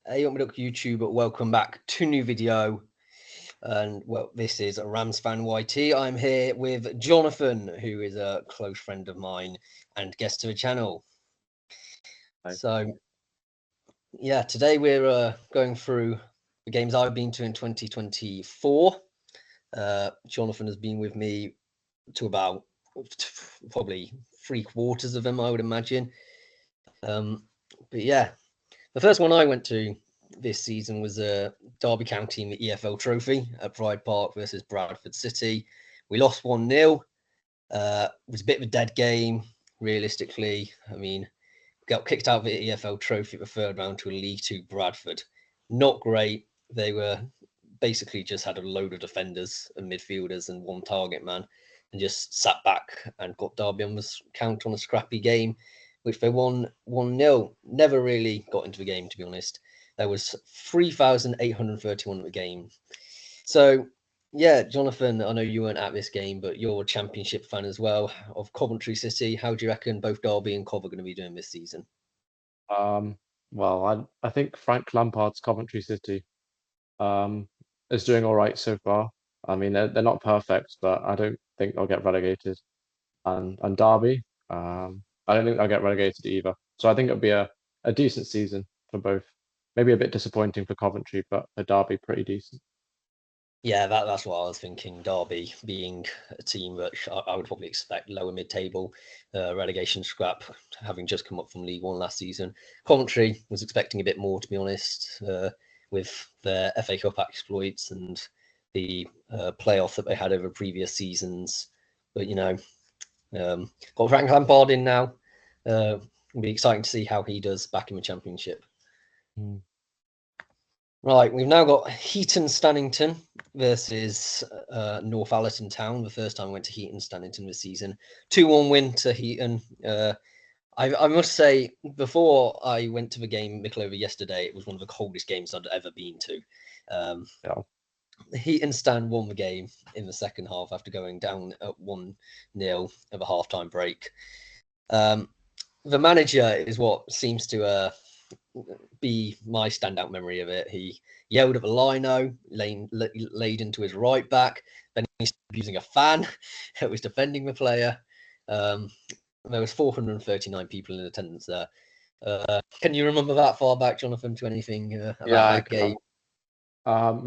Hey, what up, YouTube? Welcome back to a new video. And well, this is a Rams fan YT. I'm here with Jonathan, who is a close friend of mine and guest to the channel. Hi. So, yeah, today we're going through the games I've been to in 2024. Jonathan has been with me to about probably 3/4 of them, I would imagine. But yeah, the first one I went to this season was Derby County in the EFL Trophy at Pride Park versus Bradford City. We lost 1-0. It was a bit of a dead game, realistically. I mean, got kicked out of the EFL Trophy at the third round to a League Two Bradford. Not great. They were basically just had a load of defenders and midfielders and one target man and just sat back and got Derby on the count on a scrappy game, which they won 1-0. Never really got into the game, to be honest. There was 3,831 at the game. So, yeah, Jonathan, I know you weren't at this game, but you're a Championship fan as well of Coventry City. How do you reckon both Derby and Cov are going to be doing this season? Well, I think Frank Lampard's Coventry City um, is doing all right so far. I mean, they're not perfect, but I don't think they'll get relegated. And Derby, I don't think they'll get relegated either. So I think it'll be a decent season for both. Maybe a bit disappointing for Coventry, but for Derby, pretty decent. Yeah, that's what I was thinking. Derby being a team that I would probably expect lower mid-table relegation scrap, having just come up from League One last season. Coventry was expecting a bit more, to be honest, with their FA Cup exploits and the playoff that they had over previous seasons. But got Frank Lampard in now. It'll be exciting to see how he does back in the Championship. Mm. Right, we've now got Heaton Stannington versus Northallerton Town. The first time I went to Heaton Stannington this season. 2-1 win to Heaton. I must say, before I went to the game Mickleover yesterday, it was one of the coldest games I'd ever been to. Yeah. Heaton Stan won the game in the second half after going down at 1-0 at the halftime break. The manager is what seems to be my standout memory of it. He yelled at the lino, laid into his right back, then he's using a fan that was defending the player. There was 439 people in attendance there. Can you remember that far back, Jonathan, to anything Yeah, about I that can. game?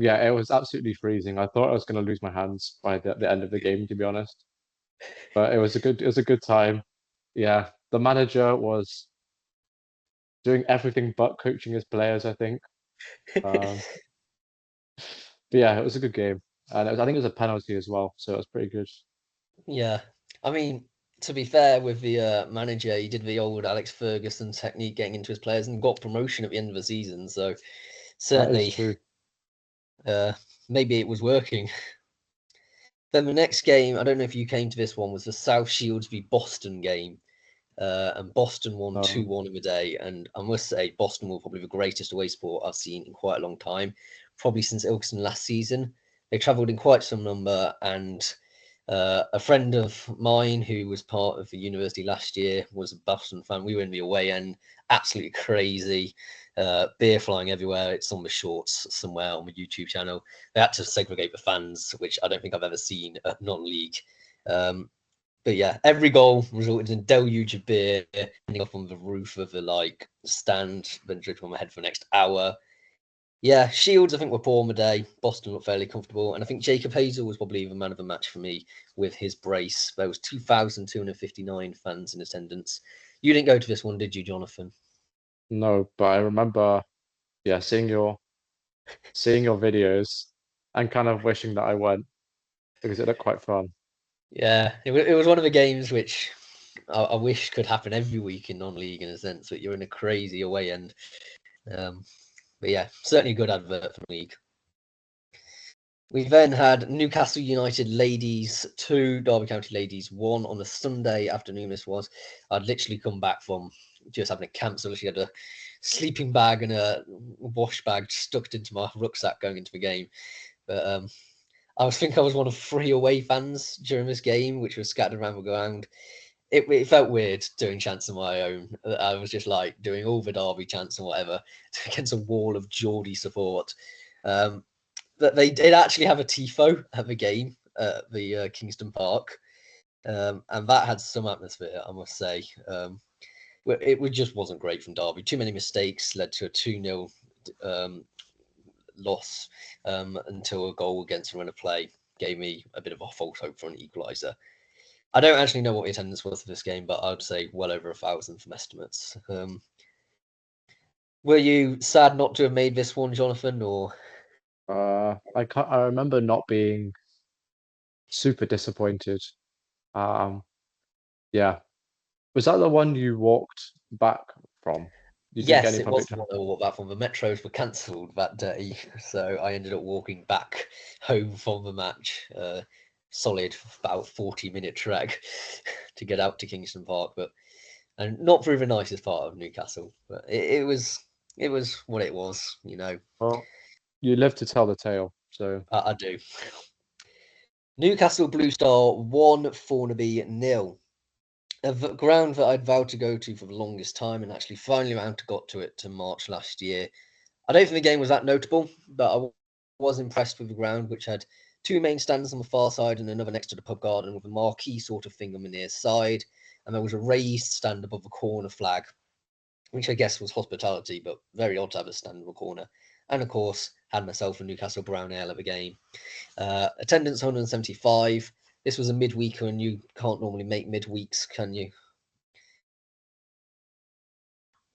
Yeah, it was absolutely freezing. I thought I was going to lose my hands by the end of the game, to be honest. But it was a good time. Yeah, the manager was doing everything but coaching his players, I think. Um, but yeah, it was a good game, and I think it was a penalty as well, so it was pretty good. Yeah, I mean, to be fair with the manager, he did the old Alex Ferguson technique, getting into his players, and got promotion at the end of the season. So That is certainly, true. uh, maybe it was working. Then the next game, I don't know if you came to this one, was the South Shields v Boston game. And Boston won Um, 2-1 in the day. And I must say, Boston were probably the greatest away support I've seen in quite a long time, probably since Ilkeston last season. They travelled in quite some number, and a friend of mine who was part of the university last year was a Boston fan. We were in the away end, absolutely crazy. Beer flying everywhere. It's on the shorts somewhere on the YouTube channel. They had to segregate the fans, which I don't think I've ever seen at non-league. But yeah, every goal resulted in a deluge of beer ending up on the roof of the stand, then dripping on my head for the next hour. Yeah, Shields, I think, were poor on the day. Boston looked fairly comfortable. And I think Jacob Hazel was probably the man of the match for me with his brace. There was 2,259 fans in attendance. You didn't go to this one, did you, Jonathan? no, but I remember, yeah, seeing your videos and kind of wishing that I went because it looked quite fun. Yeah, it was one of the games which I wish could happen every week in non-league in a sense, but you're in a crazy away end. Um, but yeah, certainly a good advert for the league. We then had Newcastle United Ladies 2, Derby County Ladies 1 on the Sunday afternoon. This was. I'd literally come back from just having a camp, so literally had a sleeping bag and a wash bag stuck into my rucksack going into the game. But I was one of 3 away fans during this game, which was scattered around the ground. it felt weird doing chants on my own. I was just like doing all the Derby chants and whatever against a wall of Geordie support. But they did actually have a tifo at the game at the Kingston Park, and that had some atmosphere, I must say. It just wasn't great from Derby. Too many mistakes led to a 2-0 loss until a goal against a run of play gave me a bit of a false hope for an equaliser. I don't actually know what the attendance was for this game, but I'd say well over 1,000 from estimates. Were you sad not to have made this one, Jonathan, or? I remember not being super disappointed. Yeah. Was that the one you walked back from? You didn't get Yes, any it was public the one transport? I walked back from. The metros were cancelled that day, so I ended up walking back home from the match. Solid about 40-minute trek to get out to Kingston Park, and not through the nicest part of Newcastle. But it was what it was, you know. Well, you live to tell the tale, so I do. Newcastle Blue Star 1, Thornaby 0. A ground that I'd vowed to go to for the longest time, and actually finally got to it to March last year. I don't think the game was that notable, but I was impressed with the ground, which had two main stands on the far side and another next to the pub garden with a marquee sort of thing on the near side. And there was a raised stand above the corner flag, which I guess was hospitality, but very odd to have a stand in the corner. And of course, had myself a Newcastle Brown Ale at the game. Attendance 175. This was a midweeker, and you can't normally make midweeks, can you?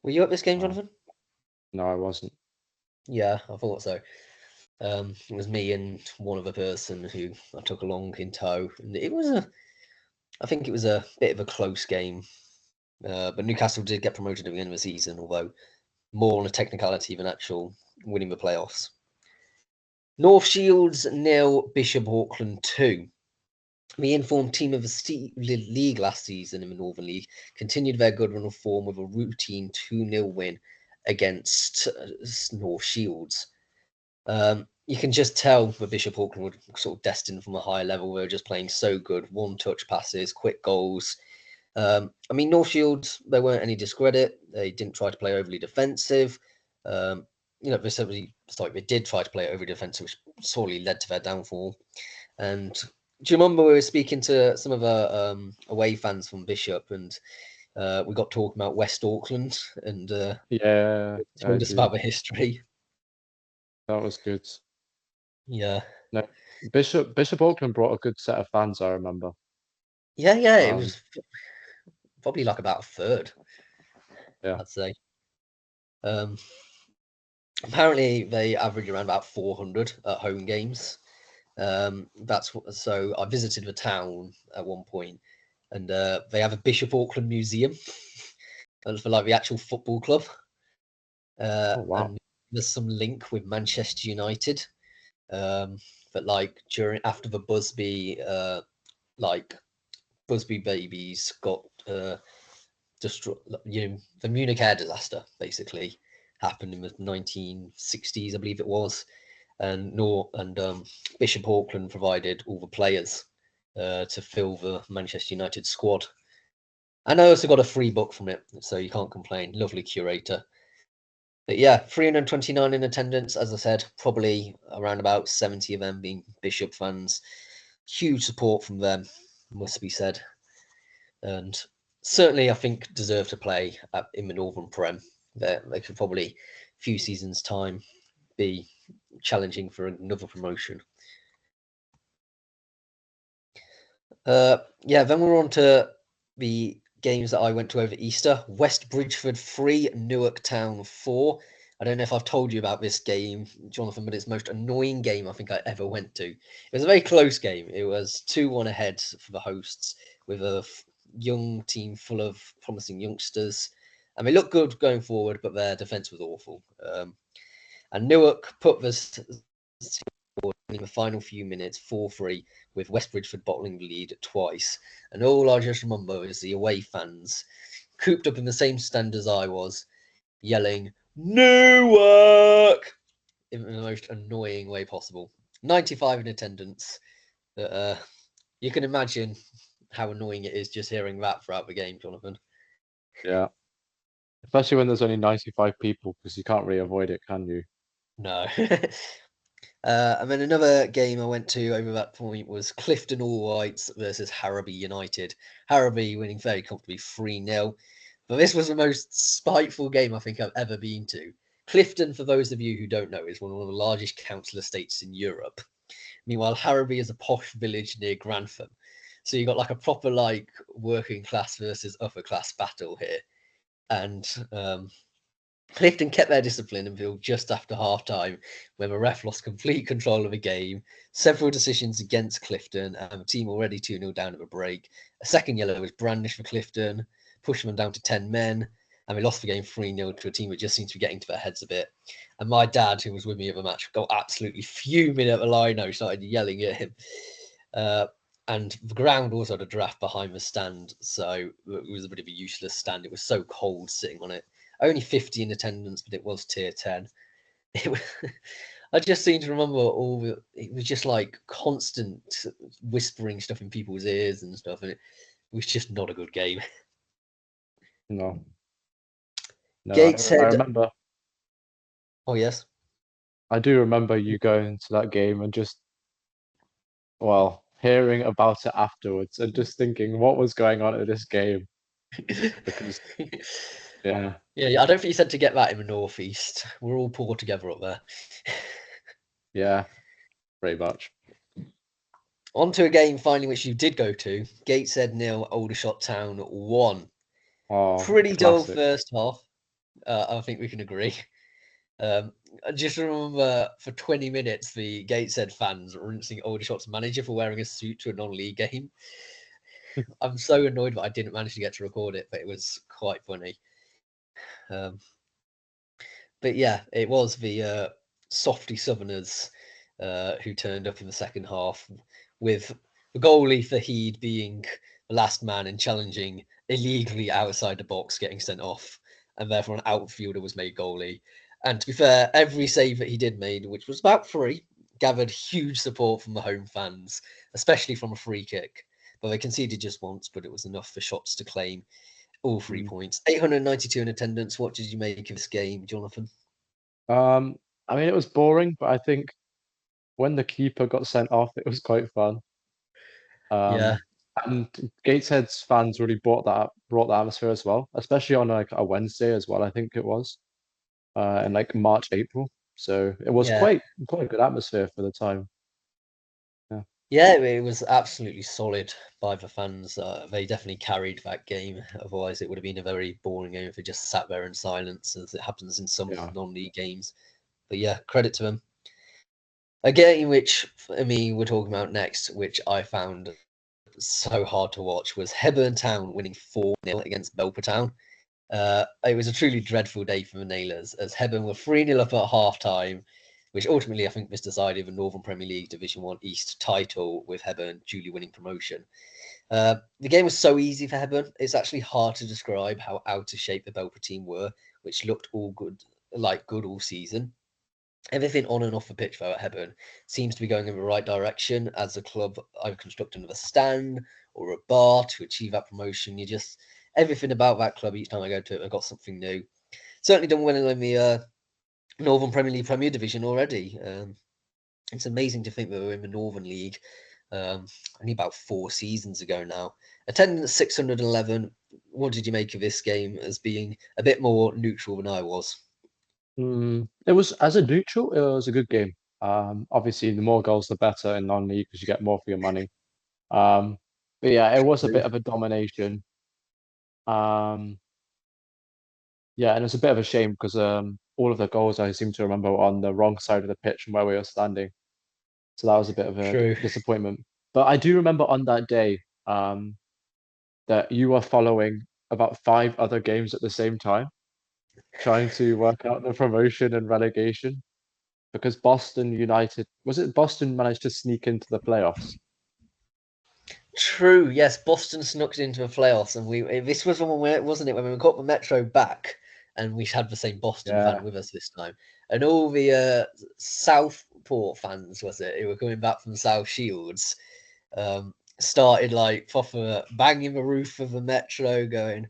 Were you at this game, no, Jonathan? no, I wasn't. Yeah, I thought so. It was me and one other person who I took along in tow, and I think it was a bit of a close game. But Newcastle did get promoted at the end of the season, although more on a technicality than actual winning the playoffs. North Shields 0, Bishop Auckland 2. The informed team of the league last season in the Northern League continued their good run of form with a routine 2-0 win against North Shields. You can just tell the Bishop Auckland were sort of destined from a higher level. They were just playing so good, one-touch passes, quick goals. I mean, North Shields, there weren't any discredit. They didn't try to play overly defensive. They did try to play overly defensive, which sorely led to their downfall. And do you remember we were speaking to some of our away fans from Bishop, and we got talking about West Auckland, and Yeah, I told us do. about the history. That was good. Yeah, No, Bishop Auckland brought a good set of fans, I remember. yeah. It Um, was probably like about a third, yeah. I'd say. Um, Apparently, they average around about 400 at home games. So I visited the town at one point, and they have a Bishop Auckland museum for like the actual football club. Oh wow. And there's some link with Manchester United. But like after the like Busby babies got destroyed, the Munich air disaster basically happened in the 1960s, I believe it was, and Bishop Auckland provided all the players to fill the Manchester United squad. And I also got a free book from it, so you can't complain. Lovely curator. But yeah, 329 in attendance, as I said, probably around about 70 of them being Bishop fans. Huge support from them, must be said. And certainly, I think, deserve to play in the Northern Prem. They could probably, a few seasons' time, be challenging for another promotion. Yeah, then we're on to the games that I went to over Easter. West Bridgeford 3, Newark Town 4. I don't know if I've told you about this game, Jonathan, but it's the most annoying game I think I ever went to. It was a very close game. It was 2-1 ahead for the hosts with a young team full of promising youngsters. And they looked good going forward, but their defence was awful. And Newark put this in the final few minutes 4-3 with West Bridgeford bottling the lead twice. And all I just remember is the away fans cooped up in the same stand as I was, yelling, Newark! In the most annoying way possible. 95 in attendance. You can imagine how annoying it is just hearing that throughout the game, Jonathan. Yeah. Especially when there's only 95 people, because you can't really avoid it, can you? No. And then another game I went to over that point was Clifton All Whites versus Harrowby United. Harrowby winning very comfortably 3-0. But this was the most spiteful game I think I've ever been to. Clifton, for those of you who don't know, is one of the largest council estates in Europe. Meanwhile, Harrowby is a posh village near Grantham. So you got like a proper like working class versus upper class battle here. And Clifton kept their discipline until just after half time, when the ref lost complete control of the game. Several decisions against Clifton, and the team already 2-0 down at the break. A second yellow was brandished for Clifton, pushing them down to 10 men, and we lost the game 3-0 to a team that just seemed to be getting to their heads a bit. And my dad, who was with me at the match, got absolutely fuming at the lino, started yelling at him. And the ground also had a draft behind the stand, so it was a bit of a useless stand. It was so cold sitting on it. Only 50 in attendance, but it was tier 10. It was, I just seem to remember it was just like constant whispering stuff in people's ears and stuff, and it was just not a good game. No. No, I Gateshead. remember. Oh, yes. I do remember you going to that game and just, well, hearing about it afterwards and just thinking what was going on at this game. Because, yeah, Yeah, I don't think you said to get that in the northeast. We're all poor together up there. yeah, pretty much. On to a game finally which you did go to. Gateshead 0, Aldershot Town 1. Oh, Pretty dull classic. first half. I think we can agree. I just remember for 20 minutes the Gateshead fans rinsing Aldershot's manager for wearing a suit to a non-league game. I'm so annoyed that I didn't manage to get to record it, but it was quite funny. Um, but yeah, it was the softy Southerners who turned up in the second half, with the goalie Fahid being the last man and challenging illegally outside the box, getting sent off, and therefore an outfielder was made goalie. And to be fair, every save that he did made, which was about 3, gathered huge support from the home fans, especially from a free kick. But they conceded just once, but it was enough for shots to claim all 3 Mm. points. 892 in attendance. What did you make of this game, Jonathan? Um, I mean, it was boring, but I think when the keeper got sent off, it was quite fun. Yeah, And Gateshead's fans really brought the atmosphere as well, especially on like a Wednesday as well, I think it was, in like March, April. So it was yeah. quite a good atmosphere for the time. Yeah. Yeah, it was absolutely solid by the fans. They definitely carried that game. Otherwise, it would have been a very boring game if they just sat there in silence, as it happens in some Yeah. non-league games. But yeah, credit to them. A game which, for me, we're talking about next, which I found so hard to watch, was Hebburn Town winning 4-0 against Belper Town. It was a truly dreadful day for the Nailers, as Hebburn were 3-0 up at half time, which ultimately I think was decided the Northern Premier League Division 1 East title, with Hebburn duly winning promotion. The game was so easy for Hebburn, it's actually hard to describe how out of shape the Belper team were, which looked all good, like good all season. Everything on and off the pitch, though, at Hebburn seems to be going in the right direction, as the club either construct another stand or a bar to achieve that promotion. Everything about that club, each time I go to it, I've got something new. Certainly done well in the Northern Premier League Premier Division already. It's amazing to think that we're in the Northern League only about 4 seasons ago now. Attendance 611. What did you make of this game as being a bit more neutral than I was? It was, as a neutral, it was a good game. Obviously, the more goals, the better in non-league because you get more for your money. Um, but yeah, it was a bit of a domination. Um, yeah, and it was a bit of a shame because all of the goals I seem to remember were on the wrong side of the pitch from where we were standing. So that was a bit of a True. disappointment. But I do remember on that day that you were following about 5 other games at the same time, trying to work out the promotion and relegation because Boston United, was it Boston managed to sneak into the playoffs? True. Yes, Boston snuck into the playoffs, and this was one where, wasn't it, when we got the Metro back, and we had the same Boston fan Yeah. with us this time, and all the Southport fans, was it, who were coming back from South Shields, started like proper banging the roof of the metro, going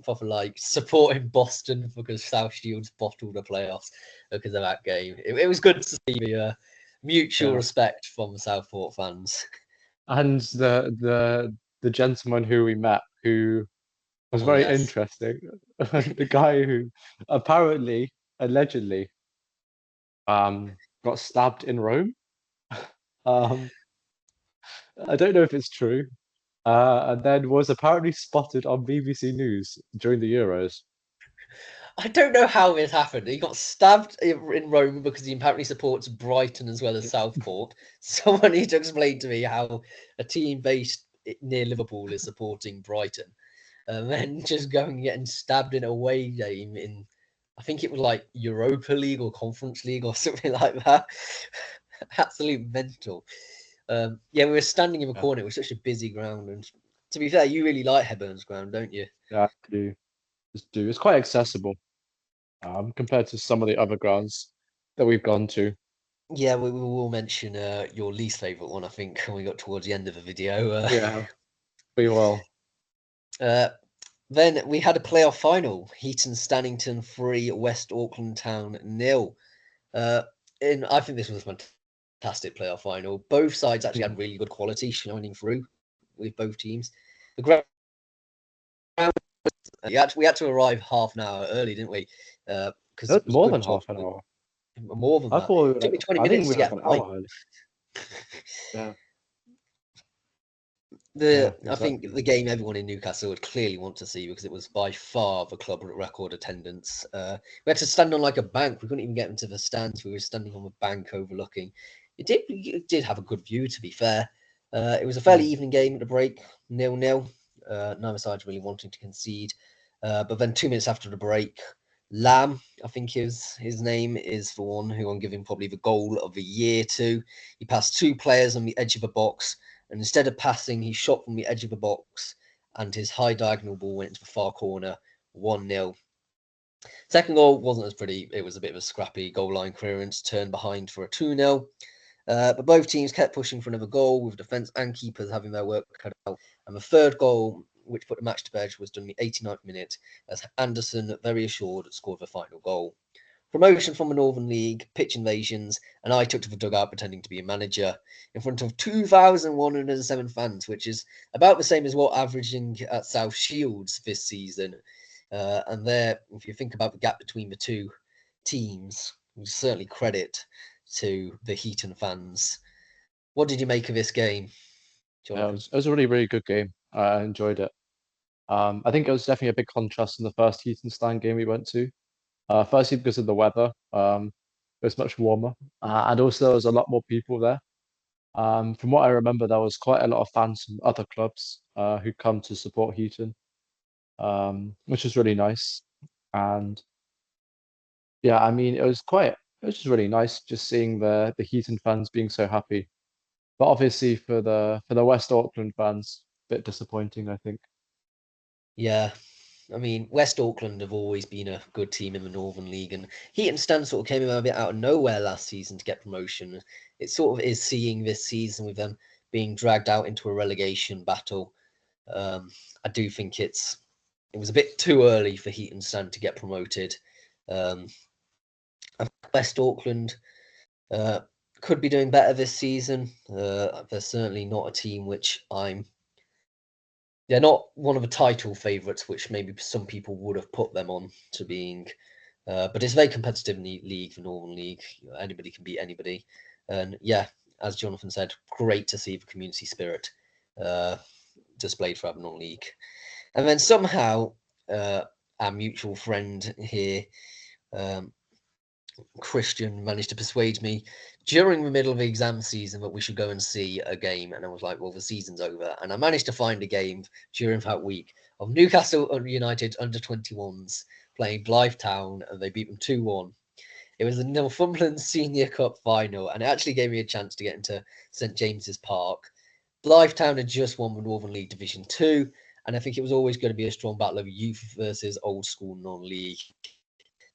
proper like supporting Boston because South Shields bottled the playoffs because of that game. It was good to see the mutual Yeah. respect from the Southport fans. And the gentleman who we met who was Oh very yes. interesting. The guy who apparently, allegedly, got stabbed in Rome. Um, I don't know if it's true. And then was apparently spotted on BBC News during the Euros. I don't know how this happened. He got stabbed in Rome because he apparently supports Brighton as well as Southport. Someone need to explain to me how a team based near Liverpool is supporting Brighton, and then just going and getting stabbed in a away game in, I think it was like Europa League or Conference League or something like that. Absolute mental. Yeah, we were standing in the Yeah, corner. It was such a busy ground, and to be fair, you really like Heburn's ground, don't you? yeah, I do. Just do. It's quite accessible, compared to some of the other grounds that we've gone to. Yeah, we will mention your least favourite one, I think, when we got towards the end of the video. Yeah, we will. Uh, then we had a playoff final. Heaton Stannington 3, West Auckland Town 0. Uh, I think this was a fantastic playoff final. Both sides actually had Mm. really good quality shining through with both teams. The ground, we had to arrive half an hour early, didn't we? Because it That's was a more good than job. half an hour. More than I that. thought we It took me 20 I think minutes we to were like get an a hour early. Yeah, I exactly. think the game everyone in Newcastle would clearly want to see because it was by far the club record attendance. We had to stand on like a bank. We couldn't even get into the stands. We were standing on the bank overlooking. It did have a good view, to be fair. It was a fairly Mm. even game at the break, 0-0. Neither side's really wanting to concede. But then 2 minutes after the break, Lamb, I think his name, is the one who I'm giving probably the goal of the year to. He passed two players on the edge of the box, and instead of passing, he shot from the edge of the box, and his high diagonal ball went into the far corner, 1-0. Second goal wasn't as pretty. It was a bit of a scrappy goal line clearance, turned behind for a 2-0. But both teams kept pushing for another goal, with defence and keepers having their work cut out. And the third goal, which put the match to bed, was done in the 89th minute as Anderson, very assured, scored the final goal. Promotion from the Northern League, pitch invasions, and I took to the dugout pretending to be a manager in front of 2,107 fans, which is about the same as what averaging at South Shields this season. And there, if you think about the gap between the two teams, certainly credit to the Heaton fans. What did you make of this game, Yeah, Jonathan? it was a really, really good game. I enjoyed it. I think it was definitely a big contrast in the first Heaton game we went to. Firstly, because of the weather, it was much warmer, and also there was a lot more people there. From what I remember, there was quite a lot of fans from other clubs who come to support Heaton, which was really nice. And yeah, I mean, it was just really nice just seeing the Heaton fans being so happy. But obviously for the West Auckland fans, a bit disappointing, I think. Yeah, I mean, West Auckland have always been a good team in the Northern League, and Heaton Stand sort of came a bit out of nowhere last season to get promotion. It sort of is seeing this season with them being dragged out into a relegation battle. Um, I do think it was a bit too early for Heaton Stand to get promoted. Um, West Auckland uh, could be doing better this season. They're certainly not a team which they're not one of the title favourites, which maybe some people would have put them on to being. But it's very competitive in the league, the Northern League. Anybody can beat anybody. And yeah, as Jonathan said, great to see the community spirit uh, displayed throughout the Northern League. And then somehow, our mutual friend here, um, Christian, managed to persuade me during the middle of the exam season that we should go and see a game. And I was like, well, the season's over. And I managed to find a game during that week of Newcastle United under 21s playing Blythe Town, and they beat them 2-1. It was the Northumberland Senior Cup final, and it actually gave me a chance to get into St James's Park. Blythe Town had just won the Northern League Division 2, and I think it was always going to be a strong battle of youth versus old school non-league.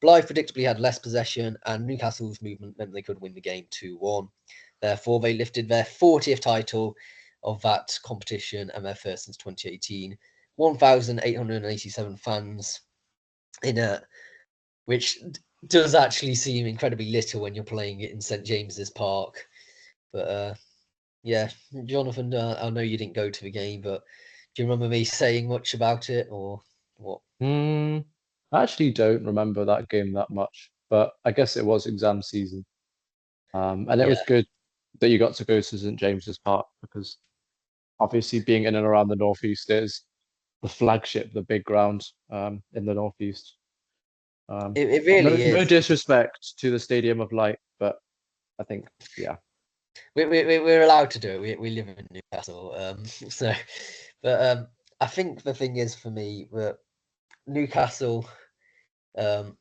Blythe predictably had less possession, and Newcastle's movement meant they could win the game 2-1. Therefore, they lifted their 40th title of that competition and their first since 2018. 1,887 fans in a which does actually seem incredibly little when you're playing it in St James's Park. But yeah, Jonathan, I know you didn't go to the game, but do you remember me saying much about it or what? I actually don't remember that game that much, but I guess it was exam season. And it Yeah, was good that you got to go to St James's Park because obviously being in and around the Northeast is the flagship, the big ground in the Northeast. it No, really no is. disrespect to the Stadium of Light, but I think, yeah. We're allowed to do it. We live in Newcastle, so. But I think the thing is for me that Newcastle, um,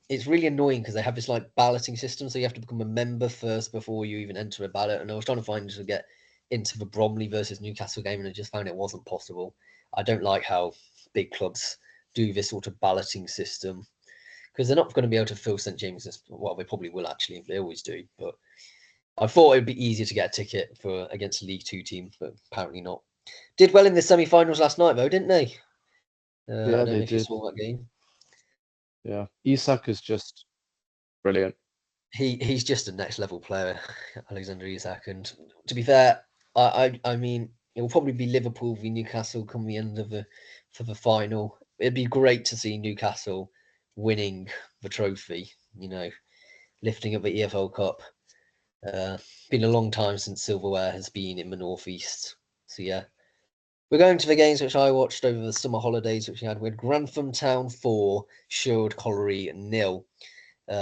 it's really annoying because they have this like balloting system, so you have to become a member first before you even enter a ballot. And I was trying to find to get into the Bromley versus Newcastle game, and I just found it wasn't possible. I don't like how big clubs do this sort of balloting system because they're not going to be able to fill St James's. Well, they probably will actually. They always do, but I thought it would be easier to get a ticket for against a League Two team, but apparently not. Did well in the semi-finals last night, though, didn't they? I Yeah, don't they know if you did. saw that game. Yeah. Isak is just brilliant. He's just a next level player, Alexander Isak. And to be fair, I mean it will probably be Liverpool v Newcastle come the end of the final. It'd be great to see Newcastle winning the trophy. You know, lifting up the EFL Cup. Been a long time since silverware has been in the northeast. So yeah, we're going to the games which I watched over the summer holidays, which we had with Grantham Town 4, Sherwood Colliery 0.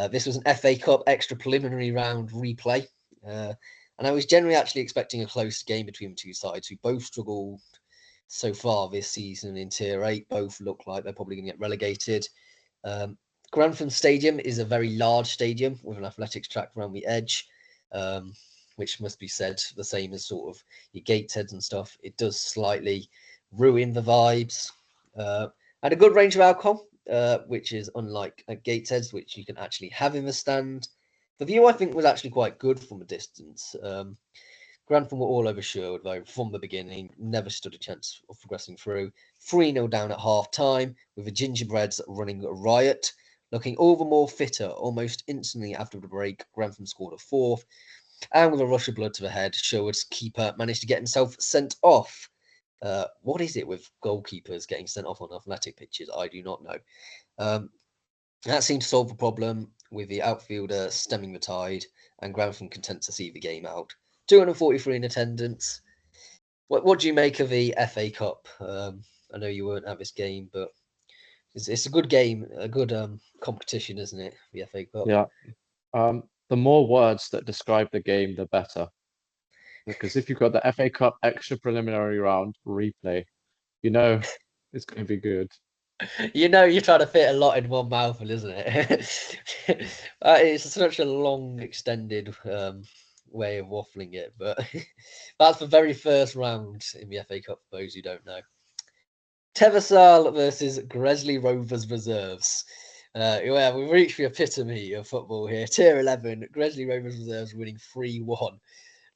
This was an FA Cup extra preliminary round replay. And I was generally actually expecting a close game between the two sides who both struggled so far this season in Tier 8. Both look like they're probably going to get relegated. Grantham Stadium is a very large stadium with an athletics track around the edge, which must be said the same as sort of your Gatesheads and stuff. It does slightly ruin the vibes. And a good range of alcohol, which is unlike at Gatesheads, which you can actually have in the stand. The view, I think, was actually quite good from a distance. Grantham were all over Sherwood, though, from the beginning. Never stood a chance of progressing through. 3-0 down at half time, with the Gingerbreads running riot. Looking all the more fitter almost instantly after the break, Grantham scored a fourth. And with a rush of blood to the head, Sherwood's keeper managed to get himself sent off. What is it with goalkeepers getting sent off on athletic pitches? I do not know. That seemed to solve the problem with the outfielder stemming the tide and Grantham content to see the game out. 243 in attendance. What do you make of the FA Cup? I know you weren't at this game, but it's a good game, a good competition, isn't it? The FA Cup. Yeah. The more words that describe the game, the better. Because if you've got the FA Cup extra preliminary round replay, you know it's going to be good. You know, you're trying to fit a lot in one mouthful, isn't it? It's such a long, extended way of waffling it, but that's the very first round in the FA Cup for those who don't know. Teversal versus Gresley Rovers Reserves. Yeah, we've reached the epitome of football here. Tier 11, Gresley Rovers Reserves winning 3-1.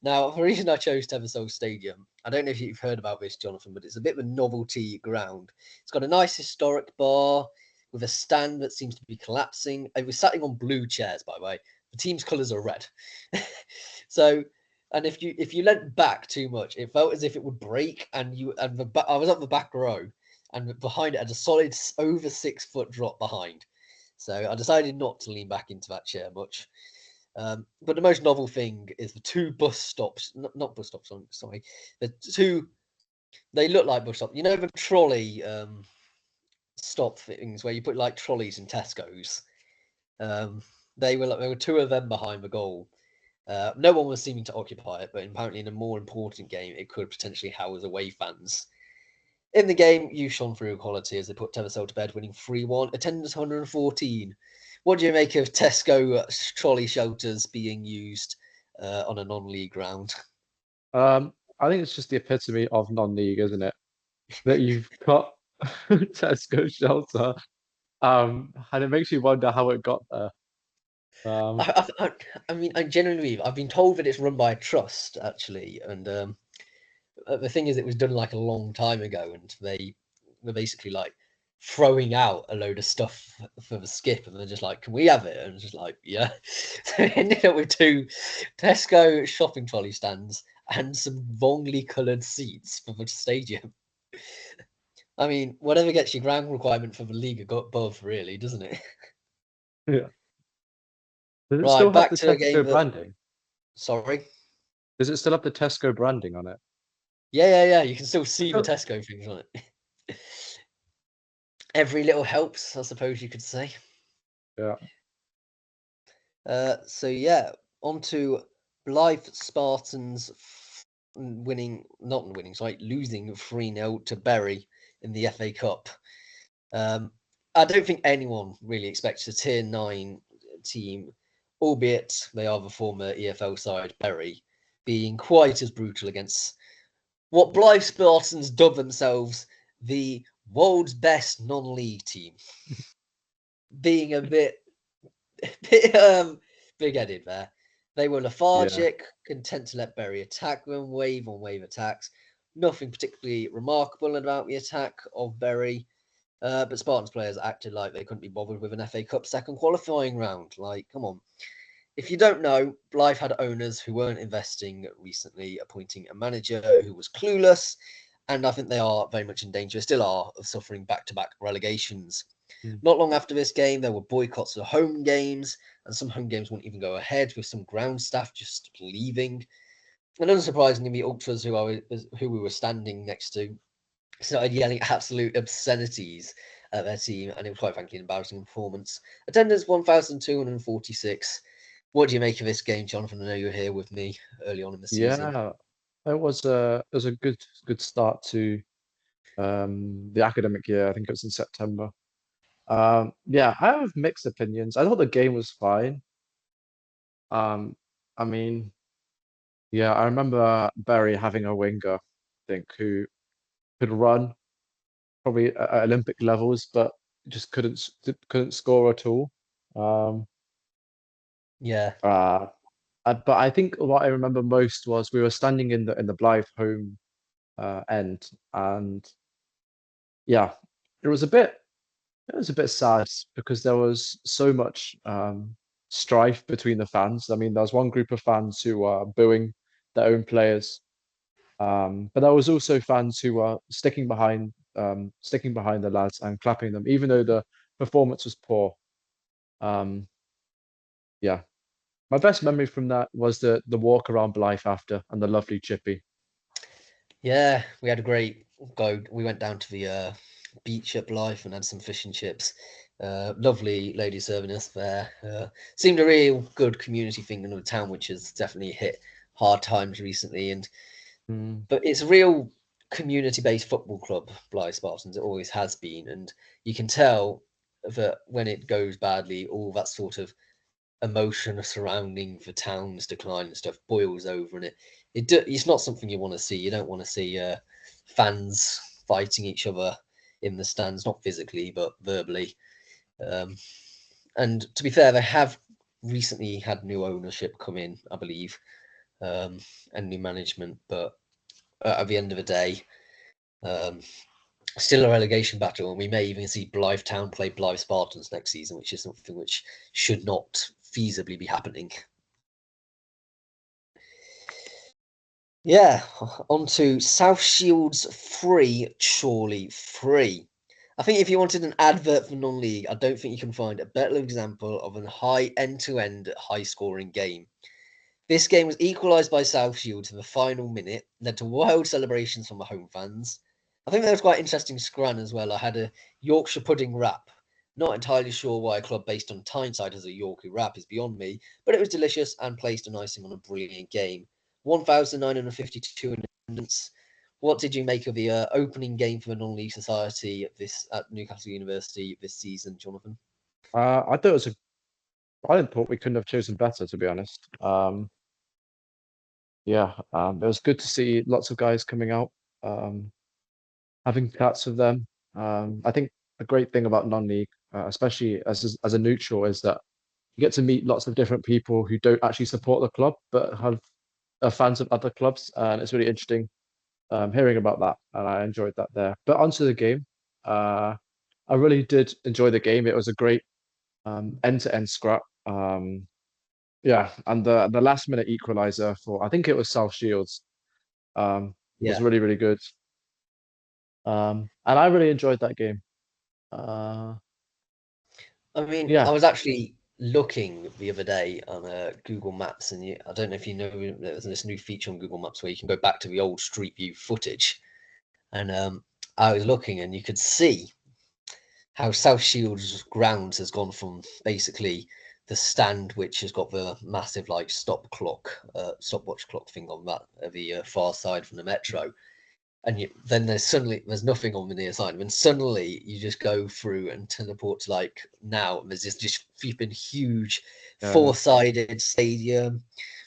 Now, the reason I chose Teversal Stadium, I don't know if you've heard about this, Jonathan, but it's a bit of a novelty ground. It's got a nice historic bar with a stand that seems to be collapsing. It was sitting on blue chairs, by the way. The team's colours are red. So, and if you leant back too much, it felt as if it would break. And I was up the back row, and behind it had a solid over 6 foot drop behind. So I decided not to lean back into that chair much. But the most novel thing is the two bus stops, not bus stops, sorry. The two, they look like bus stops. You know the trolley stop things where you put like trolleys in Tesco's? There were two of them behind the goal. No one was seeming to occupy it, but apparently in a more important game, it could potentially house away fans. In the game, you shone through quality as they put Teversal to bed, winning 3-1. Attendance 114. What do you make of Tesco trolley shelters being used on a non-league ground? I think it's just the epitome of non-league, isn't it? That you've got Tesco shelter, and it makes you wonder how it got there. Um, I mean, I genuinely, I've been told that it's run by a trust actually, and The thing is, it was done like a long time ago, and they were basically like throwing out a load of stuff for the skip, and they're just like, "Can we have it?" And it's just like, "Yeah." So we ended up with 2 Tesco shopping trolley stands and some wrongly coloured seats for the stadium. I mean, whatever gets your ground requirement for the league above, really, doesn't it? Yeah. Does it Right, still have back the to a game Tesco that. branding? Sorry. Does it still have the Tesco branding on it? Yeah. You can still I see the feel- Tesco things on it. Every little helps, I suppose you could say. Yeah. So yeah, on to Blythe Spartans losing 3-0 to Bury in the FA Cup. I don't think anyone really expects a Tier 9 team, albeit they are the former EFL side, Bury, being quite as brutal against what Blythe Spartans dub themselves the world's best non-league team, being a bit big-headed there. They were Yeah. lethargic, content to let Bury attack them, wave on wave attacks. Nothing particularly remarkable about the attack of Bury, but Spartans players acted like they couldn't be bothered with an FA Cup second qualifying round. Like, come on. If you don't know, Blythe had owners who weren't investing recently, appointing a manager who was clueless, and I think they are very much in danger, still are, of suffering back-to-back relegations. Mm. Not long after this game, there were boycotts of home games, and some home games wouldn't even go ahead, with some ground staff just leaving. And unsurprisingly, the ultras who we were standing next to started yelling absolute obscenities at their team, and it was quite frankly an embarrassing performance. Attendance 1,246. What do you make of this game, Jonathan? I know you were here with me early on in the season. Yeah. It was a good start to the academic year. I think it was in September. Yeah, I have mixed opinions. I thought the game was fine. Um, I mean, yeah, I remember Barry having a winger, I think, who could run probably at Olympic levels, but just couldn't score at all. Um, Yeah, uh, but I think what I remember most was we were standing in the Blythe home end, and yeah, it was a bit it was a bit sad because there was so much strife between the fans. I mean, there was one group of fans who were booing their own players, but there was also fans who were sticking behind the lads and clapping them, even though the performance was poor. Um, yeah, my best memory from that was the walk around Blythe after and the lovely chippy. yeah, we had a great go. We went down to the beach at Blythe and had some fish and chips. Lovely lady serving us there. Seemed a real good community thing in the town, which has definitely hit hard times recently. Mm, But it's a real community-based football club, Blythe Spartans. It always has been, and you can tell that when it goes badly, all that sort of emotion surrounding the town's decline and stuff boils over, and it's not something you want to see. You don't want to see fans fighting each other in the stands, not physically but verbally. Um, and to be fair, they have recently had new ownership come in, I believe, um, and new management. But at the end of the day, um, still a relegation battle, and we may even see Blythe Town play Blythe Spartans next season, which is something which should not feasibly be happening. Yeah, on to South Shields 3, Chorley 3. I think if you wanted an advert for non-league, I don't think you can find a better example of a high end-to-end, high-scoring game. This game was equalised by South Shields in the final minute, led to wild celebrations from the home fans. I think that was quite interesting scran as well. I had a Yorkshire pudding wrap. Not entirely sure why a club based on Tyneside has a Yorkie wrap is beyond me, but it was delicious and placed an icing on a brilliant game. 1,952 in attendance. What did you make of the opening game for the non-league society at Newcastle University this season, Jonathan? I thought it was a. I didn't thought we couldn't have chosen better, to be honest. Yeah, it was good to see lots of guys coming out, um, having chats with them. I think the great thing about non-league, especially as a neutral, is that you get to meet lots of different people who don't actually support the club but have are fans of other clubs, and it's really interesting hearing about that, and I enjoyed that there. But onto the game, I really did enjoy the game. It was a great end-to-end scrap. Yeah, and the last minute equalizer for I think it was South Shields was Yeah. really really good. And I really enjoyed that game. Uh, I mean, I yeah, was actually looking the other day on Google Maps, and I don't know if you know, there's this new feature on Google Maps where you can go back to the old Street View footage. And I was looking, and you could see how South Shields grounds has gone from basically the stand, which has got the massive like stopwatch clock thing on that the far side from the metro, and then there's nothing on the near side, and suddenly you just go through and teleport to like now, and there's this just flipping huge yeah, four-sided stadium,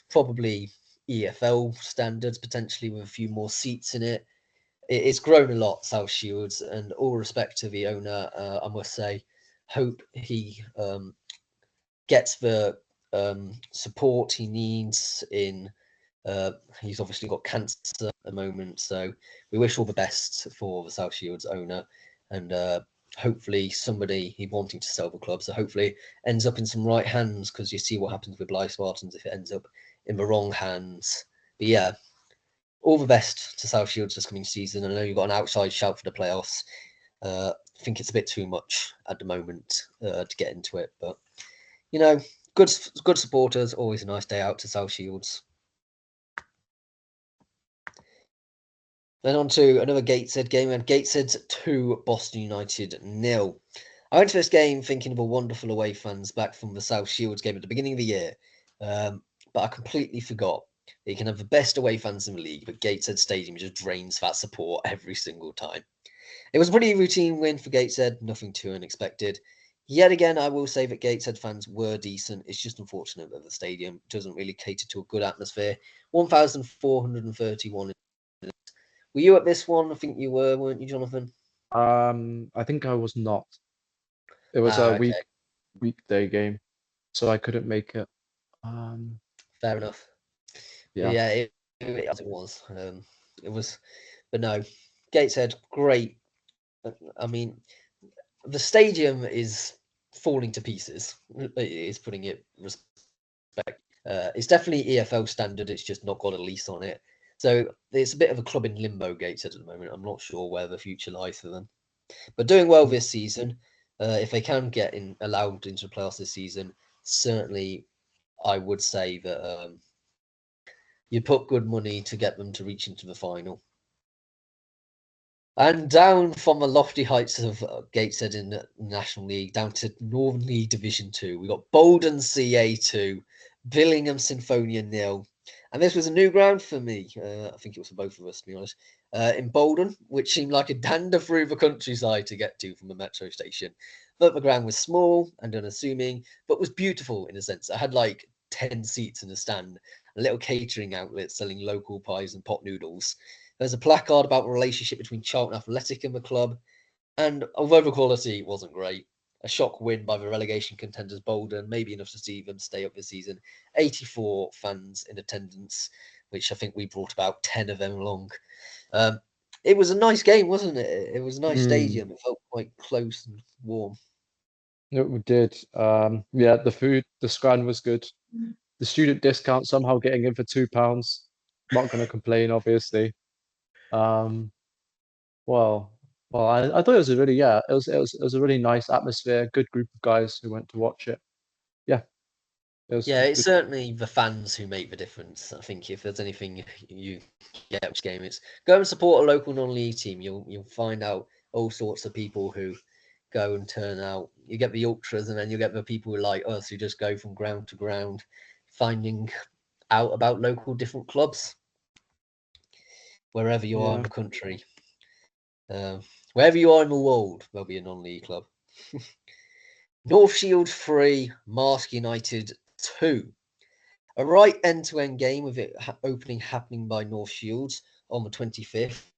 probably EFL standards potentially with a few more seats in it. It's grown a lot, South Shields, and all respect to the owner. I must say, hope he gets the support he needs in. He's obviously got cancer at the moment, so we wish all the best for the South Shields owner, and hopefully somebody he wanting to sell the club, so hopefully ends up in some right hands, because you see what happens with Blythe Spartans if it ends up in the wrong hands. But yeah, all the best to South Shields this coming season. I know you've got an outside shout for the playoffs. I think it's a bit too much at the moment to get into it, but you know, good supporters. Always a nice day out to South Shields. Then on to another Gateshead game, and Gateshead 2, Boston United 0. I went to this game thinking of a wonderful away fans back from the South Shields game at the beginning of the year, but I completely forgot that you can have the best away fans in the league, but Gateshead Stadium just drains that support every single time. It was a pretty routine win for Gateshead, nothing too unexpected. Yet again, I will say that Gateshead fans were decent. It's just unfortunate that the stadium doesn't really cater to a good atmosphere. 1,431. Were you at this one? I think you were, weren't you, Jonathan? I think I was not. It was a Ah, okay, weekday game, so I couldn't make it. Um, fair enough. But yeah. yeah, as it was. It was, but no, Gateshead, great. I mean, the stadium is falling to pieces. It is putting it respect. It's definitely EFL standard. It's just not got a lease on it. So it's a bit of a club in limbo, Gateshead, at the moment. I'm not sure where the future lies for them, but doing well this season. If they can get allowed into the playoffs this season, certainly I would say that you'd put good money to get them to reach into the final. And down from the lofty heights of Gateshead in the National League, down to Northern League Division 2, we got Boldon CA 2, Billingham Symphonia 0. And this was a new ground for me. I think it was for both of us, to be honest. In Boldon, which seemed like a dander through the countryside to get to from the metro station. But the ground was small and unassuming, but was beautiful in a sense. I had like 10 seats in the stand, a little catering outlet selling local pies and pot noodles. There's a placard about the relationship between Charlton Athletic and the club, and although the quality wasn't great, a shock win by the relegation contenders Bolden, maybe enough to see them stay up this season. 84 fans in attendance, which I think we brought about 10 of them along. Um, it was a nice game, wasn't it? It was a nice Mm, stadium. It felt quite close and warm. it did. Yeah, the food, the scran was good. The student discount somehow getting in for £2. Not going to complain, obviously. Um, well, I thought it was a really yeah, it was a really nice atmosphere. Good group of guys who went to watch it. Yeah, it was Yeah, it's good. certainly the fans who make the difference. I think if there's anything you get which game, it's go and support a local non-league team. You'll find out all sorts of people who go and turn out. You get the ultras, and then you get the people like us who just go from ground to ground, finding out about local different clubs wherever you are in Yeah. the country. Uh, Wherever you are in the world, there'll be a non-league club. North Shield 3, Marsk United 2. A right end-to-end game with it opening happening by North Shields on the 25th.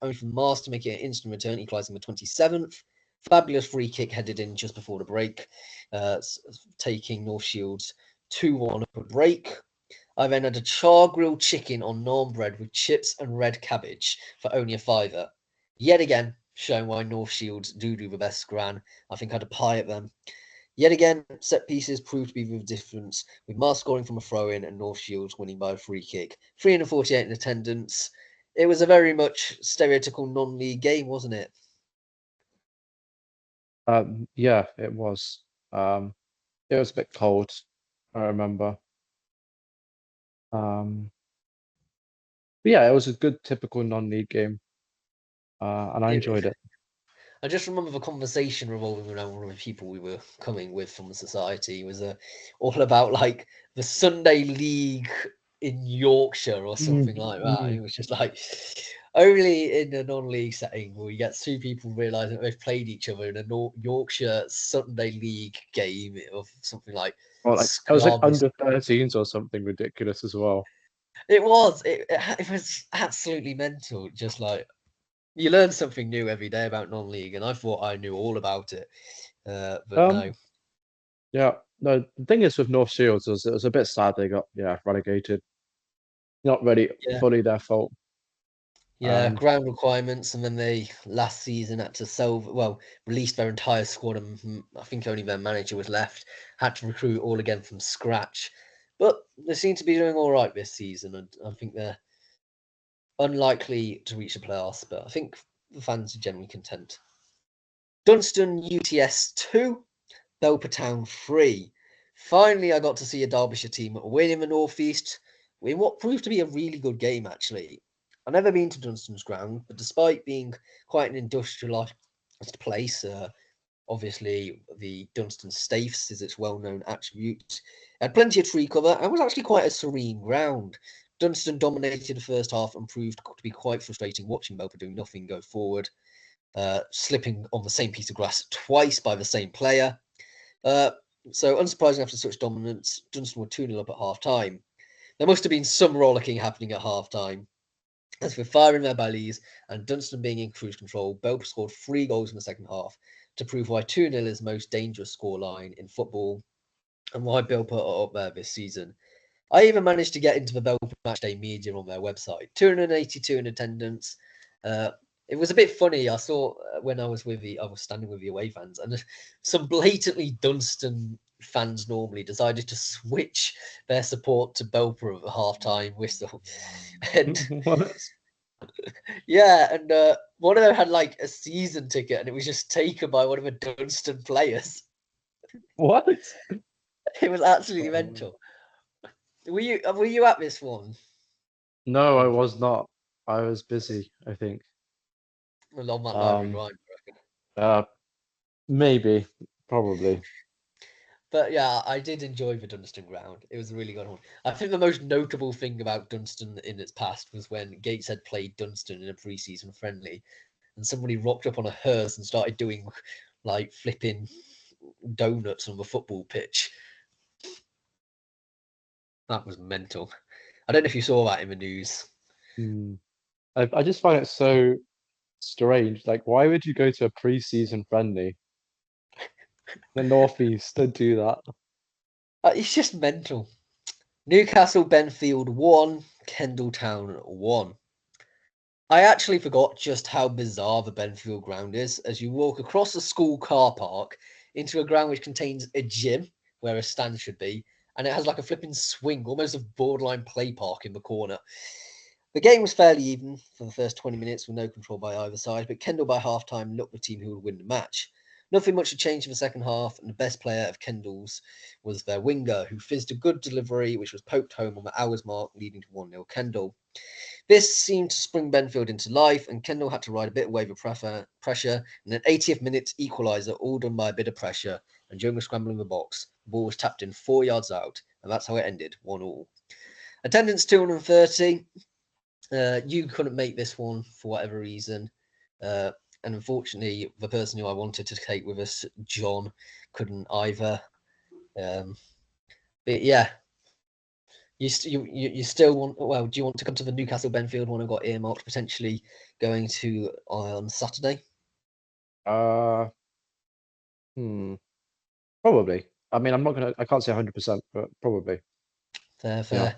Only for Mars to make it an instant return, equalising the 27th. Fabulous free kick headed in just before the break, taking North Shields 2-1 up a break. I then had a char grilled chicken on naan bread with chips and red cabbage for only a fiver. Yet again, showing why North Shields do the best gran. I think I had a pie at them. Yet again, set pieces proved to be the difference, with Mars scoring from a throw-in and North Shields winning by a free kick. 348 in attendance. It was a very much stereotypical non-league game, wasn't it? Yeah, it was. It was a bit cold, I remember. But yeah, it was a good typical non-league game, and I It, enjoyed it. I just remember the conversation revolving around one of the people we were coming with from the society was all about like the Sunday League in Yorkshire or something like that. Mm. It was just like only in a non-league setting will you get two people realizing that they've played each other in a Yorkshire Sunday League game of something like Or like it was like Scarborough. under 13s or something ridiculous as well. It was absolutely mental. Just like you learn something new every day about non-league, and I thought I knew all about it, but no. Um, yeah, no, the thing is with North Shields was it was a bit sad they got relegated. Not really Yeah, fully their fault. yeah, And ground requirements, and then they last season had to release their entire squad, and I think only their manager was left. Had to recruit all again from scratch, but they seem to be doing all right this season, and I think they're unlikely to reach the playoffs. But I think the fans are generally content. Dunstan UTS 2, Belper Town 3. Finally, I got to see a Derbyshire team win in the North East in what proved to be a really good game, actually. I've never been to Dunstan's ground, but despite being quite an industrialised place, obviously the Dunstan Staiths is its well-known attribute, it had plenty of tree cover and was actually quite a serene ground. Dunstan dominated the first half and proved to be quite frustrating watching Belper do nothing go forward, slipping on the same piece of grass twice by the same player. Uh, so, unsurprising after such dominance, Dunstan were 2-0 up at half time. There must have been some rollicking happening at half time. As with fire in their bellies and Dunstan being in cruise control, Belper scored 3 goals in the second half to prove why 2-0 is the most dangerous scoreline in football and why Belper are up there this season. I even managed to get into the Belper Matchday media on their website. 282 in attendance. Uh, it was a bit funny. I saw when I was standing with the away fans, and some blatantly Dunstan fans normally decided to switch their support to Belper at the halftime whistle, and what? yeah, and one of them had like a season ticket, and it was just taken by one of the Dunstan players. What? It was absolutely mental. Were you at this one? No, I was not. I was busy, I think. Along that line with Um, Ryan. uh, maybe, probably. But yeah, I did enjoy the Dunstan ground. It was a really good one. I think the most notable thing about Dunstan in its past was when Gateshead played Dunstan in a pre-season friendly, and somebody rocked up on a hearse and started doing like flipping donuts on the football pitch. That was mental. I don't know if you saw that in the news. Hmm. I just find it so strange. Like, why would you go to a pre-season friendly in the Northeast to do that? It's just mental. Newcastle Benfield 1, Kendal Town 1. I actually forgot just how bizarre the Benfield ground is as you walk across a school car park into a ground which contains a gym where a stand should be, and it has like a flipping swing, almost a borderline play park in the corner. The game was fairly even for the first 20 minutes with no control by either side, but Kendall by half time looked the team who would win the match. Nothing much had changed in the second half, and the best player of Kendall's was their winger, who fizzed a good delivery, which was poked home on the hours mark, leading to 1-0 Kendall. This seemed to spring Benfield into life, and Kendall had to ride a bit of wave of pressure. And an 80th minute equaliser, all done by a bit of pressure. And during a scramble in the box, the ball was tapped in 4 yards out, and that's how it ended 1-1. Attendance 230. You couldn't make this one for whatever reason. And unfortunately, the person who I wanted to take with us, John, couldn't either. Um, but yeah, you still want? Well, do you want to come to the Newcastle Benfield one? I got earmarked potentially going to on Saturday. Uh, hmm, probably. I mean, I can't say 100%, but probably. Fair, Yeah. fair.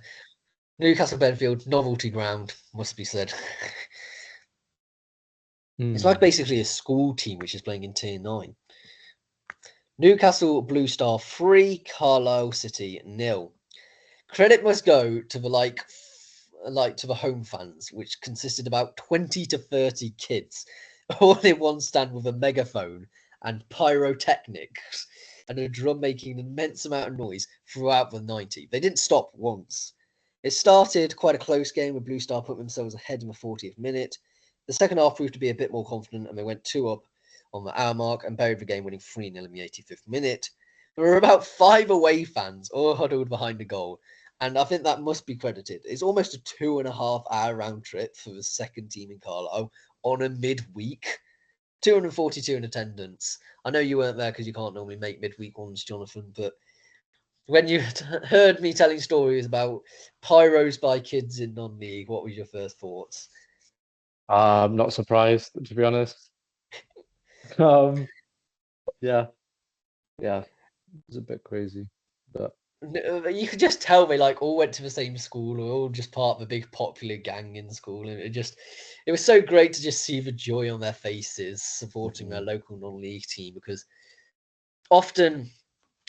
Newcastle Benfield, novelty ground, must be said. It's like Hmm. basically a school team which is playing in Tier 9. Newcastle Blue Star 3, Carlisle City 0. Credit must go to the to the home fans, which consisted about 20 to 30 kids, all in one stand with a megaphone and pyrotechnics and a drum making an immense amount of noise throughout the 90. They didn't stop once. It started quite a close game with Blue Star putting themselves ahead in the 40th minute. The second half proved to be a bit more confident and they went 2 up on the hour mark and buried the game, winning 3-0 in the 85th minute. There were about 5 away fans all huddled behind the goal, and I think that must be credited. It's almost a 2.5 hour round trip for the second team in Carlisle on a midweek. 242 in attendance. I know you weren't there because you can't normally make midweek ones, Jonathan, but when you heard me telling stories about pyros by kids in non-league, what was your first thoughts? I'm not surprised, to be honest. Um, yeah, yeah, it's a bit crazy, but You could just tell they like all went to the same school or all just part of a big popular gang in school, and it was so great to just see the joy on their faces supporting their mhm, local non-league team, because often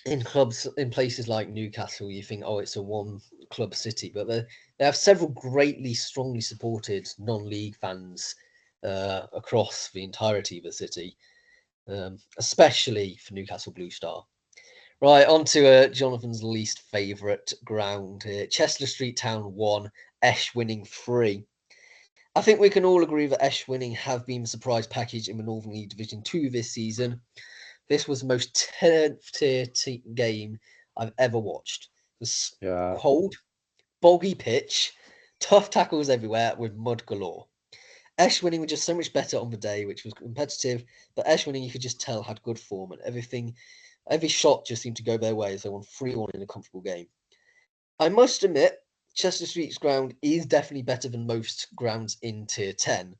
in clubs in places like Newcastle you think, oh, it's a one club city, but they have several greatly strongly supported non-league fans across the entirety of the city, especially for Newcastle Blue Star. Right, on to Jonathan's least favourite ground here. Chester Street Town 1, Esh winning 3. I think we can all agree that Esh winning have been the surprise package in the Northern League Division 2 this season. This was the most 10th tier game I've ever watched. It was yeah. cold, boggy pitch, tough tackles everywhere with mud galore. Esh winning was just so much better on the day, which was competitive, but Esh winning, you could just tell, had good form, and every shot just seemed to go their way as they won 3-1 in a comfortable game. I must admit, Chester Street's ground is definitely better than most grounds in Tier 10.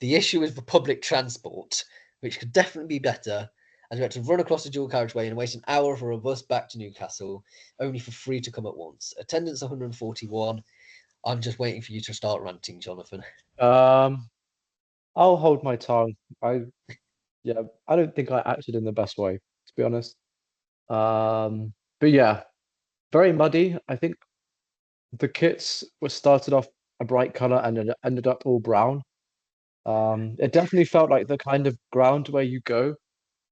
The issue is the public transport, which could definitely be better, as we had to run across the dual carriageway and wait an hour for a bus back to Newcastle, only for 3 to come at once. Attendance 141. I'm just waiting for you to start ranting, Jonathan. Um, I'll hold my tongue. Yeah, I don't think I acted in the best way, to be honest. But yeah, very muddy. I think the kits were started off a bright color and then ended up all brown. It definitely felt like the kind of ground where you go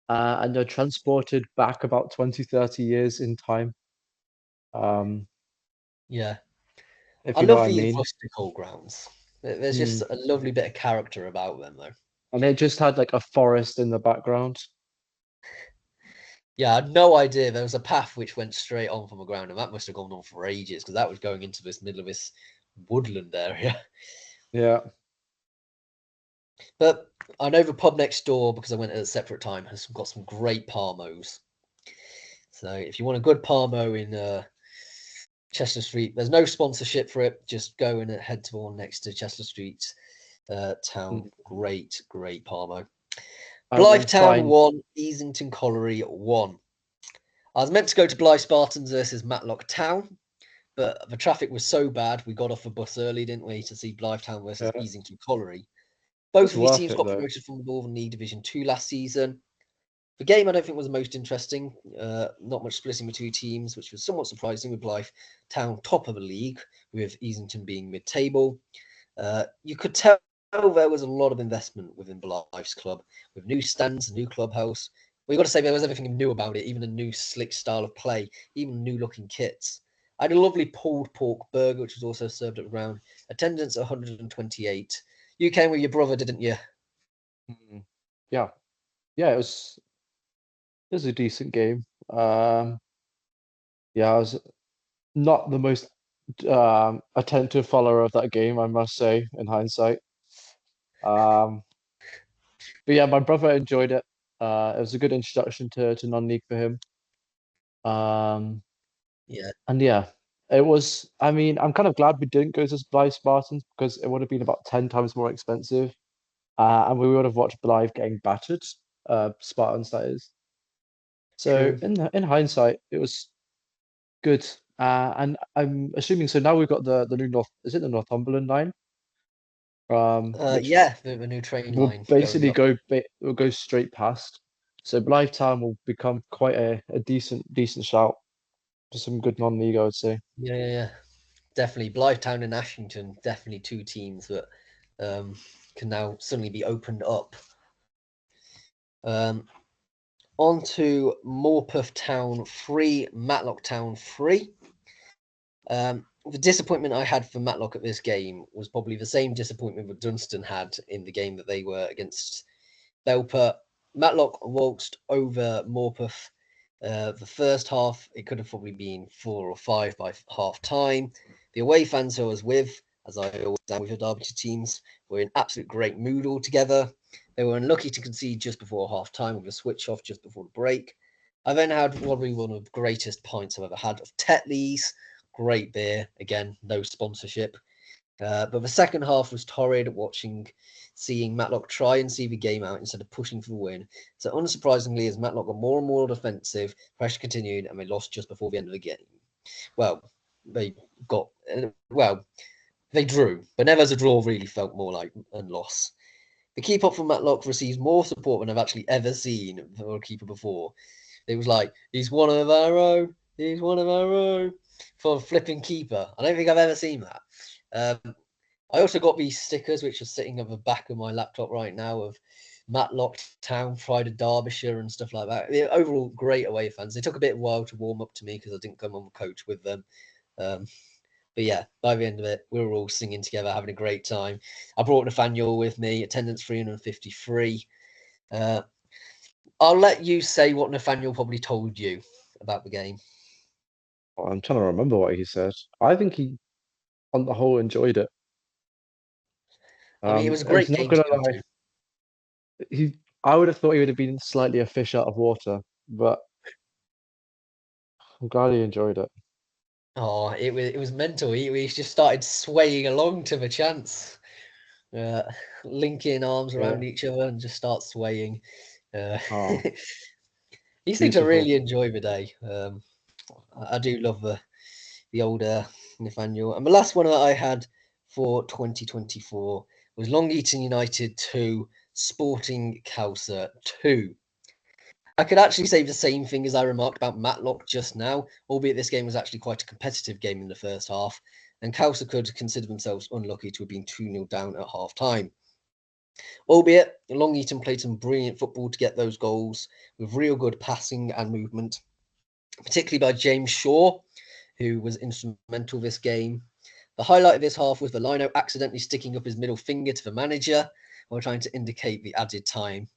and you're transported back about 20, 30 years in time, um, Yeah. if I you know love what I the mean. rustical grounds. There's just Hmm. a lovely bit of character about them, though. And it just had like a forest in the background. Yeah, I had no idea there was a path which went straight on from the ground, and that must have gone on for ages because that was going into this middle of this woodland area. Yeah. But I know the pub next door, because I went at a separate time, has got some great parmos. So if you want a good parmo in Chester Street, there's no sponsorship for it. Just go and head to the one next to Chester Street Town. Mhm. Great, great parmo. I Blythe will Town find. 1, Easington Colliery 1. I was meant to go to Blythe Spartans versus Matlock Town, but the traffic was so bad, we got off the bus early, didn't we, to see Blythe Town versus Yeah, Easington Colliery. Both it's of these worth teams it got though. promoted from the Northern League Division 2 last season. The game I don't think was the most interesting. Not much splitting the two teams, which was somewhat surprising with Blythe Town top of the league, with Easington being mid-table. You could tell there was a lot of investment within Blythe's club, with new stands, a new clubhouse. Well, you got to say there was everything new about it, even a new slick style of play, even new-looking kits. I had a lovely pulled pork burger, which was also served at the ground. Attendance 128. You came with your brother, didn't you? Mhm. Yeah, yeah, it was a decent game. Yeah, I was not the most attentive follower of that game, I must say, in hindsight. Um, but yeah, my brother enjoyed it. It was a good introduction to non-league for him. Um, Yeah, and yeah, it was. I mean, I'm kind of glad we didn't go to Blythe Spartans because it would have been about 10 times more expensive, and we would have watched Blythe getting battered. Spartans, that is. So true. in hindsight, it was good. And I'm assuming so now we've got the new North, is it the Northumberland line? Which Yeah, the new train will line going basically up. will go straight past. So Blythe Town will become quite a decent shout for some good non-league, I would say. Yeah, definitely. Blythetown and Ashington, definitely two teams that can now suddenly be opened up. On to Morpeth Town 3, Matlock Town 3. The disappointment I had for Matlock at this game was probably the same disappointment that Dunstan had in the game that they were against Belper. Matlock waltzed over Morpeth. The first half, it could have probably been 4 or 5 by half time. The away fans who I was with, as I always am with the Derbyshire teams, were in absolute great mood altogether. They were unlucky to concede just before half time with a switch off just before the break. I then had probably one of the greatest pints I've ever had of Tetley's. Great beer. Again, no sponsorship. But the second half was torrid, seeing Matlock try and see the game out instead of pushing for the win. So unsurprisingly, as Matlock got more and more defensive, pressure continued and they lost just before the end of the game. Well, they got they drew, but never as a draw really felt more like a loss. The keeper from Matlock receives more support than I've actually ever seen from a keeper before. It was like, he's one of our own, he's one of our own, for a flipping keeper. I don't think I've ever seen that. I also got these stickers, which are sitting at the back of my laptop right now, of Matlock Town, Pride of Derbyshire, and stuff like that. The overall great away fans. They took a bit of a while to warm up to me because I didn't come on the coach with them. But yeah, by the end of it, we were all singing together, having a great time. I brought Nathaniel with me, attendance 353. I'll let you say what Nathaniel probably told you about the game. Well, I'm trying to remember what he said. I think he, on the whole, enjoyed it. I mean, it was a It's great not game to gonna go lie. to. I would have thought he would have been slightly a fish out of water, but I'm glad he enjoyed it. Oh, it was mental. We just started swaying along to the chance, uh, linking arms Yeah. around each other and just start swaying. Oh, These things I beautiful. really enjoy the day. I do love the older Nathaniel. And the last one that I had for 2024 was Long Eaton United 2, Sporting Cowser 2. I could actually say the same thing as I remarked about Matlock just now, albeit this game was actually quite a competitive game in the first half, and Cowser could consider themselves unlucky to have been 2-0 down at half time. Albeit, Long Eaton played some brilliant football to get those goals with real good passing and movement, particularly by James Shaw, who was instrumental this game. The highlight of this half was the lino accidentally sticking up his middle finger to the manager while trying to indicate the added time.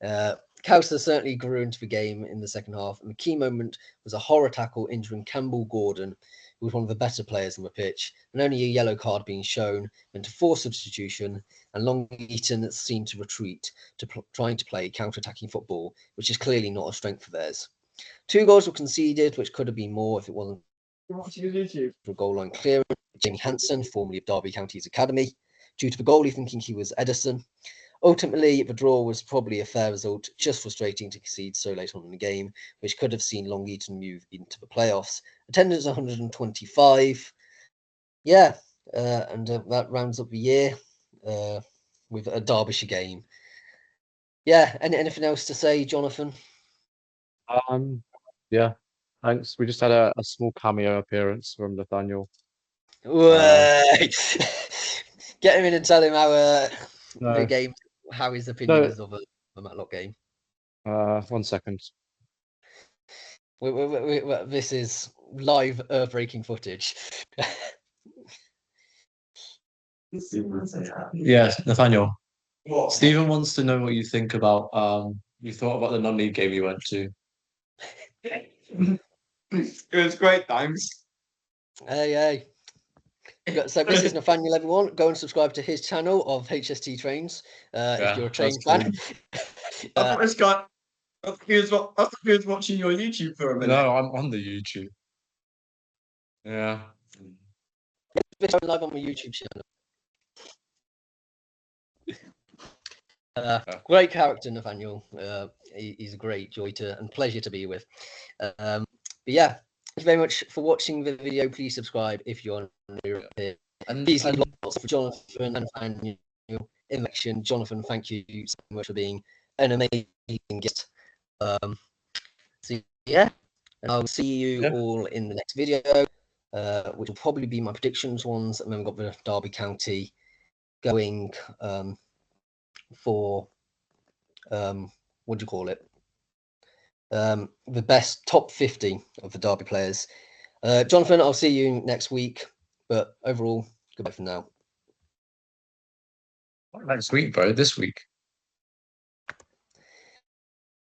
Cowser certainly grew into the game in the second half, and the key moment was a horror tackle injuring Campbell Gordon, who was one of the better players on the pitch, and only a yellow card being shown meant a forced substitution, and Long Eaton seemed to retreat to trying to play counter-attacking football, which is clearly not a strength of theirs. 2 goals were conceded, which could have been more if it wasn't for a goal line clearance. Jamie Hansen, formerly of Derby County's academy, due to the goalie thinking he was Edison. Ultimately, the draw was probably a fair result, just frustrating to concede so late on in the game, which could have seen Long Eaton move into the playoffs. Attendance 125. Yeah, and that rounds up the year with a Derbyshire game. Yeah, anything else to say, Jonathan? Um, yeah. Thanks. We just had a small cameo appearance from Nathaniel. Uh, Get him in and tell him how the no, game, how his opinion no. is of the Matlock game. 1 second. This is live breaking footage. Yes, Nathaniel. Stephen wants to know what you think about you thought about the non-league game you went to. It was great, thanks. Hey. So this is Nathaniel, everyone. Go and subscribe to his channel of HST Trains if you're a train fan. I thought this guy. I thought he was watching your YouTube for a minute. No, I'm on the YouTube. Yeah. This is live on my YouTube channel. Great character, Nathaniel. He's a great joy to and pleasure to be with. But yeah, you very much for watching the video. Please subscribe if you're new here. And Please leave lots for Jonathan and find new election. Jonathan, thank you so much for being an amazing guest. So yeah, and I'll see you all in the next video, which will probably be my predictions ones, and then we've got the Derby County going for what do you call it? The best top 50 of the Derby players. Jonathan, I'll see you next week, but overall, goodbye for now. Next week, bro. This week.